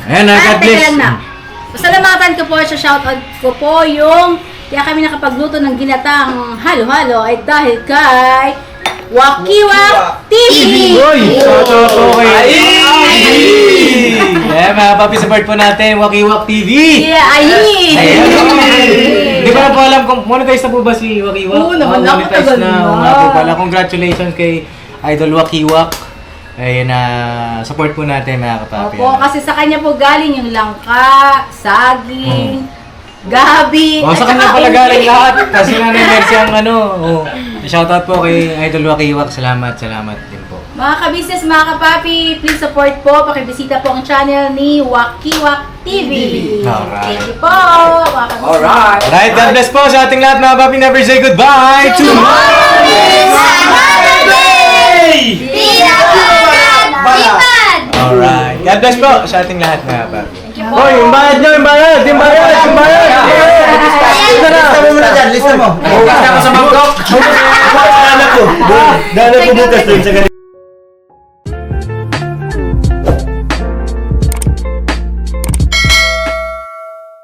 Ayan na, God bless! Teka lang na. Pasalamatan ko po, shoutout ko po yung kaya kami nakapagluto ng ginatang halo-halo ay dahil kay Wakiwak TV! Uy! Shoutout po kay yeah, mga papi, support po natin, Wakiwak TV! Yeah, ayun! Hindi ko na po alam kung monetize na po ba si Wakiwak? Oo naman, monetize nakatagal na. na. Oo nga po pala. Congratulations kay Idol Wakiwak. Ayun na, support po natin mga kapapi. Opo, kasi sa kanya po galing yung langka, saging, gabi, Oh, sa kanya pala galing lahat. Kasi Nanay Mercy ang shoutout po kay Idol Wakiwak. Salamat din po. Mga ka-business, mga kapapi, please support po. Pakibisita po ang channel ni Wakiwak TV. Alright. Thank you po, mga ka-business. Alright. Alright, God bless po sa ating lahat mga papi. Never say goodbye to Alright. God bless po sa ating lahat mga papi. Hoy, yung bayad nyo, yung bayad! Yung bayad! Yung bayad! Lista mo muna dyan, lista mo. Bukas na ako sa Bangkok! Dala ko bukas doon sa ganito.